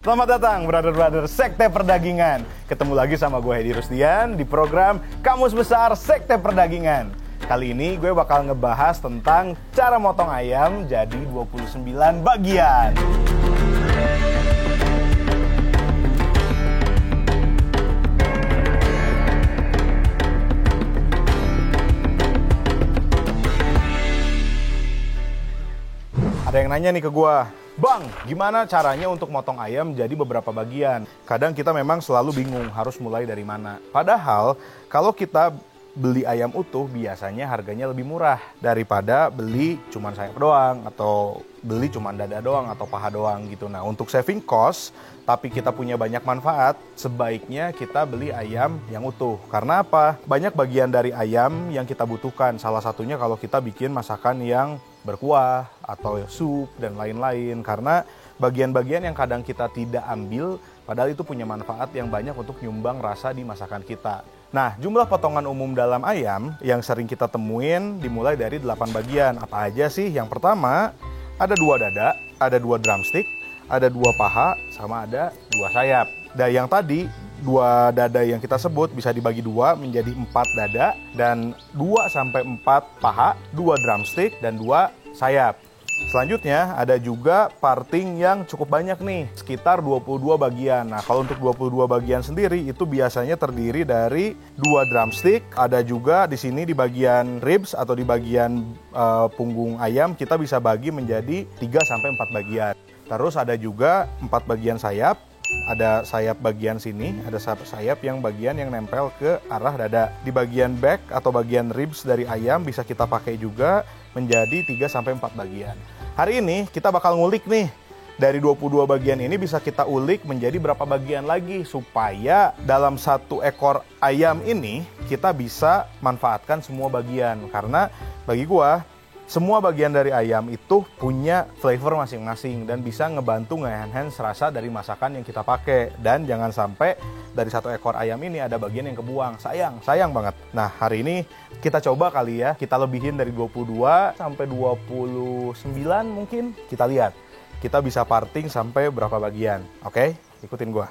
Selamat datang brother-brother Sekte Perdagingan. Ketemu lagi sama gue Hedi Rusdian di program Kamus Besar Sekte Perdagingan. Kali ini gue bakal ngebahas tentang cara motong ayam jadi 29 bagian. Ada yang nanya nih ke gue, Bang, gimana caranya untuk motong ayam jadi beberapa bagian? Kadang kita memang selalu bingung harus mulai dari mana. Padahal kalau kita beli ayam utuh biasanya harganya lebih murah daripada beli cuman sayap doang atau beli cuman dada doang atau paha doang gitu. Nah, untuk saving cost tapi kita punya banyak manfaat, sebaiknya kita beli ayam yang utuh. Karena apa? Banyak bagian dari ayam yang kita butuhkan. Salah satunya kalau kita bikin masakan yang berkuah atau sup dan lain-lain. Karena bagian-bagian yang kadang kita tidak ambil padahal itu punya manfaat yang banyak untuk nyumbang rasa di masakan kita. Nah, jumlah potongan umum dalam ayam yang sering kita temuin dimulai dari 8 bagian. Apa aja sih? Yang pertama, ada 2 dada, ada 2 drumstick, ada 2 paha, sama ada 2 sayap. Dan yang tadi 2 dada yang kita sebut bisa dibagi 2 menjadi 4 dada dan 2-4 paha, 2 drumstick dan 2 sayap. Selanjutnya ada juga parting yang cukup banyak nih, sekitar 22 bagian. Nah, kalau untuk 22 bagian sendiri itu biasanya terdiri dari 2 drumstick, ada juga di sini di bagian ribs atau di bagian punggung ayam kita bisa bagi menjadi 3-4 bagian. Terus ada juga 4 bagian sayap. Ada sayap bagian sini, ada sayap yang bagian yang nempel ke arah dada. Di bagian back atau bagian ribs dari ayam bisa kita pakai juga menjadi 3-4 bagian. Hari ini kita bakal ngulik nih, dari 22 bagian ini bisa kita ulik menjadi berapa bagian lagi supaya dalam satu ekor ayam ini kita bisa manfaatkan semua bagian. Karena bagi gua semua bagian dari ayam itu punya flavor masing-masing dan bisa ngebantu nge-enhance rasa dari masakan yang kita pakai. Dan jangan sampai dari satu ekor ayam ini ada bagian yang kebuang. Sayang banget. Nah, hari ini kita coba kali ya, kita lebihin dari 22 sampai 29 mungkin. Kita lihat, kita bisa parting sampai berapa bagian. Oke, ikutin gua.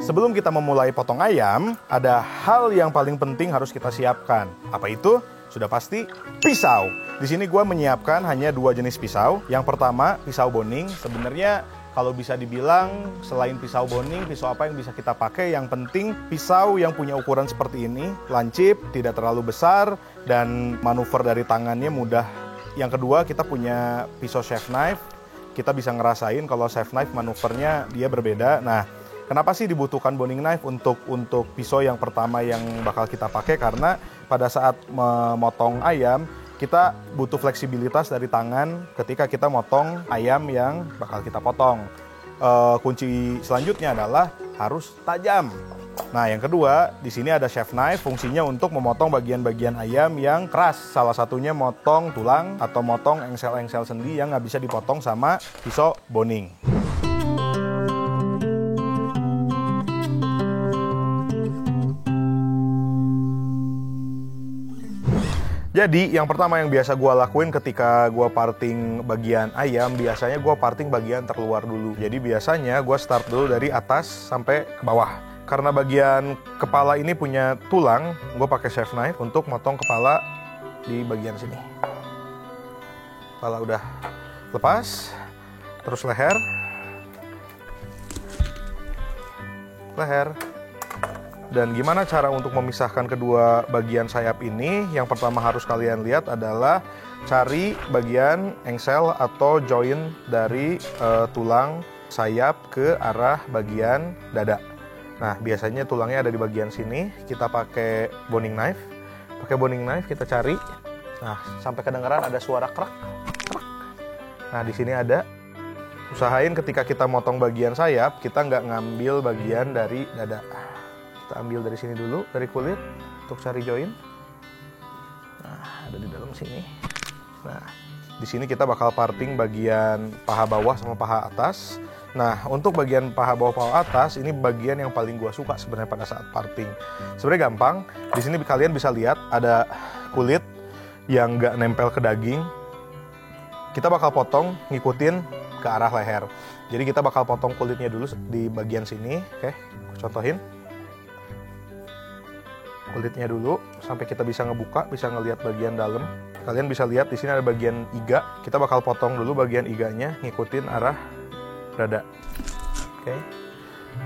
Sebelum kita memulai potong ayam, ada hal yang paling penting harus kita siapkan. Apa itu? Sudah pasti pisau. Di sini gue menyiapkan hanya 2 jenis pisau. Yang pertama, pisau boning. Sebenarnya kalau bisa dibilang selain pisau boning, pisau apa yang bisa kita pakai, yang penting pisau yang punya ukuran seperti ini, lancip, tidak terlalu besar, dan manuver dari tangannya mudah. Yang kedua, kita punya pisau chef knife. Kita bisa ngerasain kalau chef knife manuvernya dia berbeda. Nah, kenapa sih dibutuhkan boning knife untuk pisau yang pertama yang bakal kita pakai? Karena pada saat memotong ayam, kita butuh fleksibilitas dari tangan ketika kita motong ayam yang bakal kita potong. Kunci selanjutnya adalah harus tajam. Nah, yang kedua, di sini ada chef knife, fungsinya untuk memotong bagian-bagian ayam yang keras. Salah satunya motong tulang atau motong engsel-engsel sendi yang nggak bisa dipotong sama pisau boning. Jadi yang pertama yang biasa gue lakuin ketika gue parting bagian ayam, biasanya gue parting bagian terluar dulu. Jadi biasanya gue start dulu dari atas sampai ke bawah. Karena bagian kepala ini punya tulang, gue pakai chef knife untuk motong kepala di bagian sini. Kepala udah lepas, terus leher. Dan gimana cara untuk memisahkan kedua bagian sayap ini? Yang pertama harus kalian lihat adalah cari bagian engsel atau join dari tulang sayap ke arah bagian dada. Nah, biasanya tulangnya ada di bagian sini. Kita pakai boning knife. Pakai boning knife kita cari. Nah, sampai kedengaran ada suara krek. Nah, di sini ada. Usahain ketika kita motong bagian sayap, kita nggak ngambil bagian dari dada. Kita ambil dari sini dulu, dari kulit, untuk cari join. Nah, ada di dalam sini. Nah, di sini kita bakal parting bagian paha bawah sama paha atas. Nah, untuk bagian paha bawah paha atas, ini bagian yang paling gua suka sebenarnya pada saat parting. Sebenarnya gampang. Di sini kalian bisa lihat ada kulit yang nggak nempel ke daging. Kita bakal potong ngikutin ke arah leher. Jadi kita bakal potong kulitnya dulu di bagian sini. Oke, contohin. Kulitnya dulu sampai kita bisa ngebuka, bisa ngelihat bagian dalam. Kalian bisa lihat di sini ada bagian iga. Kita bakal potong dulu bagian iganya, ngikutin arah dada. Oke,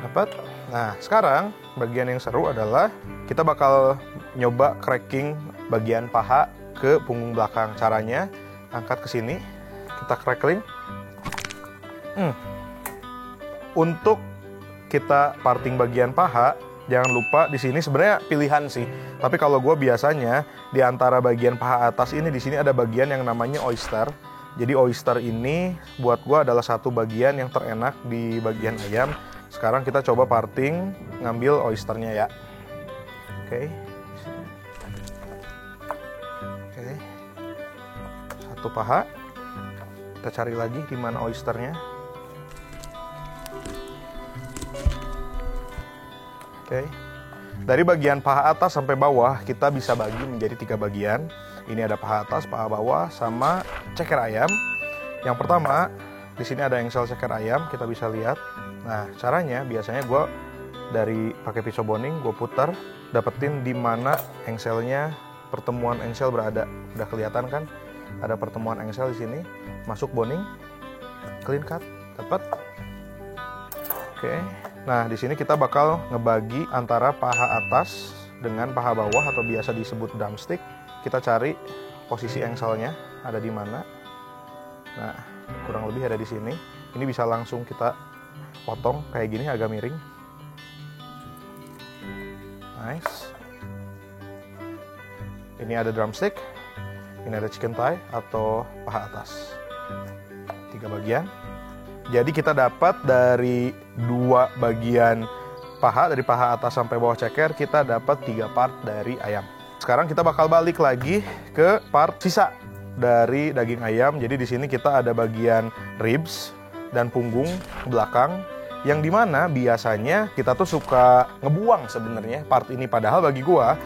dapat. Nah, sekarang bagian yang seru adalah kita bakal nyoba cracking bagian paha ke punggung belakang. Caranya angkat ke sini, kita crackling. Untuk kita parting bagian paha, jangan lupa di sini sebenarnya pilihan sih. Tapi kalau gue biasanya di antara bagian paha atas ini, di sini ada bagian yang namanya oyster. Jadi oyster ini buat gue adalah satu bagian yang terenak di bagian ayam. Sekarang kita coba parting, ngambil oysternya ya. Oke. Oke. Satu paha. Kita cari lagi di mana oysternya. Oke. Dari bagian paha atas sampai bawah kita bisa bagi menjadi 3 bagian. Ini ada paha atas, paha bawah, sama ceker ayam. Yang pertama, di sini ada engsel ceker ayam, kita bisa lihat. Nah, caranya biasanya gue dari pakai pisau boning, gue putar, dapetin di mana engselnya, pertemuan engsel berada. Udah kelihatan kan? Ada pertemuan engsel di sini. Masuk boning, clean cut, dapat. Oke. Nah, di sini kita bakal ngebagi antara paha atas dengan paha bawah atau biasa disebut drumstick. Kita cari posisi engselnya ada di mana. Nah, kurang lebih ada di sini. Ini bisa langsung kita potong kayak gini, agak miring. Nice. Ini ada drumstick. Ini ada chicken thigh atau paha atas. 3 bagian. Jadi kita dapat dari 2 bagian paha, dari paha atas sampai bawah ceker, kita dapat 3 part dari ayam. Sekarang kita bakal balik lagi ke part sisa dari daging ayam. Jadi di sini kita ada bagian ribs dan punggung belakang, yang dimana biasanya kita tuh suka ngebuang sebenarnya part ini. Padahal bagi gua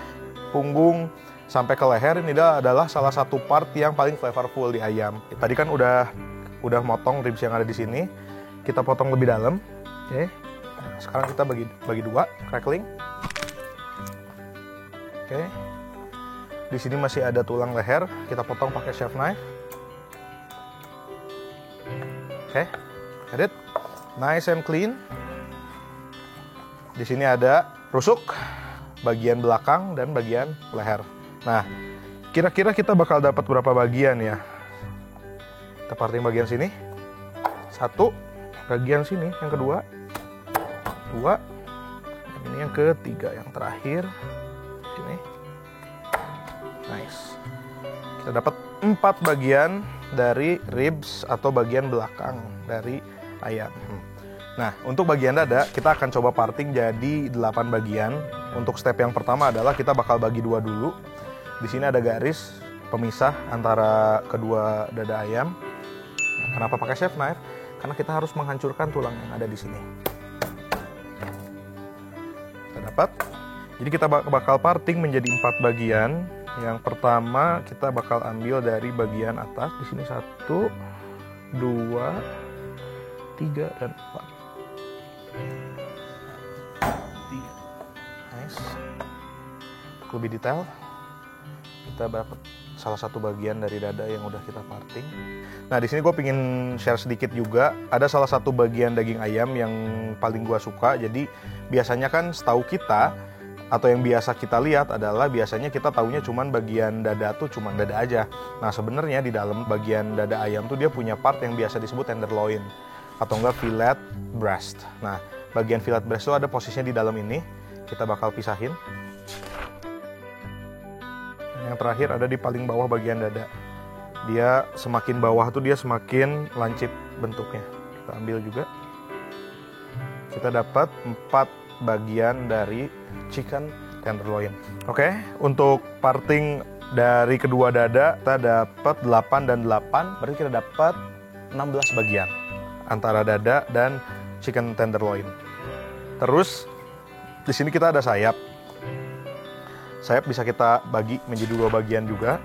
punggung sampai ke leher ini adalah salah satu part yang paling flavorful di ayam. Tadi kan udah motong ribs yang ada di sini, kita potong lebih dalam. Oke. Sekarang kita bagi 2, crackling. Oke. Di sini masih ada tulang leher, kita potong pakai chef knife. Oke. Edit. Nice and clean. Di sini ada rusuk bagian belakang dan bagian leher. Nah, kira-kira kita bakal dapat berapa bagian ya? Kita parting bagian sini, 1, bagian sini yang kedua, 2, ini yang ketiga, yang terakhir, sini. Nice. Kita dapat 4 bagian dari ribs atau bagian belakang dari ayam. Nah, untuk bagian dada kita akan coba parting jadi 8 bagian. Untuk step yang pertama adalah kita bakal bagi 2 dulu. Di sini ada garis pemisah antara kedua dada ayam. Kenapa pakai chef knife? Karena kita harus menghancurkan tulang yang ada di sini. Kita dapat. Jadi kita bakal parting menjadi 4 bagian. Yang pertama kita bakal ambil dari bagian atas. Di sini 1, 2, 3, dan 4. 3. Nice. Untuk lebih detail, kita dapat salah satu bagian dari dada yang udah kita parting. Nah, di sini gue pengen share sedikit juga. Ada salah satu bagian daging ayam yang paling gue suka. Jadi biasanya kan setahu kita atau yang biasa kita lihat adalah biasanya kita taunya cuman bagian dada tuh cuman dada aja. Nah, sebenarnya di dalam bagian dada ayam tuh dia punya part yang biasa disebut tenderloin atau enggak fillet breast. Nah, bagian fillet breast itu ada posisinya di dalam ini. Kita bakal pisahin. Yang terakhir ada di paling bawah bagian dada. Dia semakin bawah tuh dia semakin lancip bentuknya. Kita ambil juga. Kita dapat 4 bagian dari chicken tenderloin. Oke, untuk parting dari kedua dada kita dapat 8 dan 8, berarti kita dapat 16 bagian antara dada dan chicken tenderloin. Terus di sini kita ada sayap. Sayap bisa kita bagi menjadi 2 bagian juga.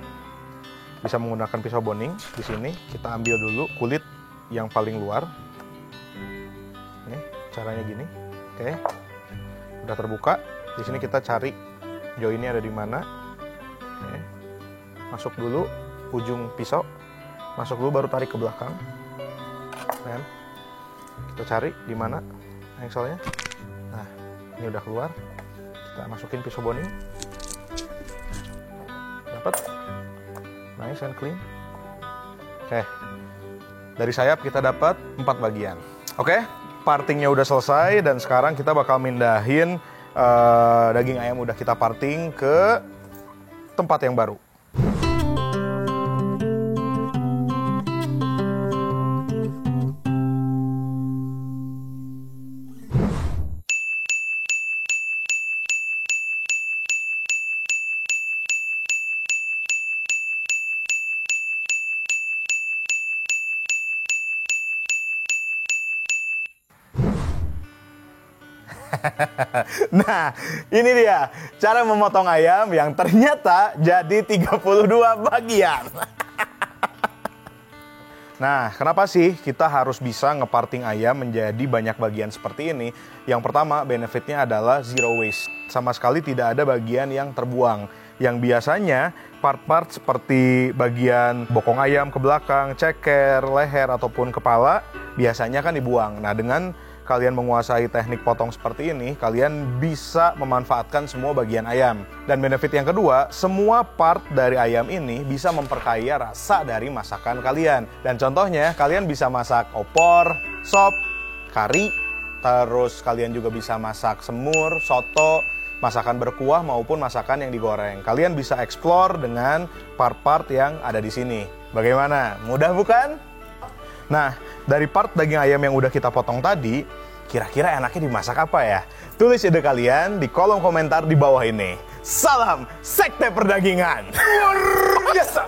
Bisa menggunakan pisau boning. Di sini kita ambil dulu kulit yang paling luar. Nih, caranya gini. Oke. Udah terbuka. Di sini kita cari joinnya ada di mana. Oke. Masuk dulu ujung pisau. Masuk dulu baru tarik ke belakang. Dan kita cari di mana engselnya. Nah, ini udah keluar. Kita masukin pisau boning. Dapat. Nice and clean. Oke. Dari sayap kita dapat 4 bagian. Oke, partingnya udah selesai dan sekarang kita bakal mindahin daging ayam udah kita parting ke tempat yang baru. Nah, ini dia cara memotong ayam yang ternyata jadi 32 bagian. Nah, kenapa sih kita harus bisa ngeparting ayam menjadi banyak bagian seperti ini? Yang pertama, benefitnya adalah zero waste. Sama sekali tidak ada bagian yang terbuang. Yang biasanya part-part seperti bagian bokong ayam ke belakang, ceker, leher, ataupun kepala, biasanya kan dibuang. Nah, dengan kalian menguasai teknik potong seperti ini, kalian bisa memanfaatkan semua bagian ayam. Dan benefit yang kedua, semua part dari ayam ini bisa memperkaya rasa dari masakan kalian. Dan contohnya, kalian bisa masak opor, sop, kari, terus kalian juga bisa masak semur, soto, masakan berkuah maupun masakan yang digoreng. Kalian bisa explore dengan part-part yang ada di sini. Bagaimana? Mudah bukan? Nah, dari part daging ayam yang udah kita potong tadi, kira-kira enaknya dimasak apa ya? Tulis ide kalian di kolom komentar di bawah ini. Salam Sekte Perdagingan! Yes.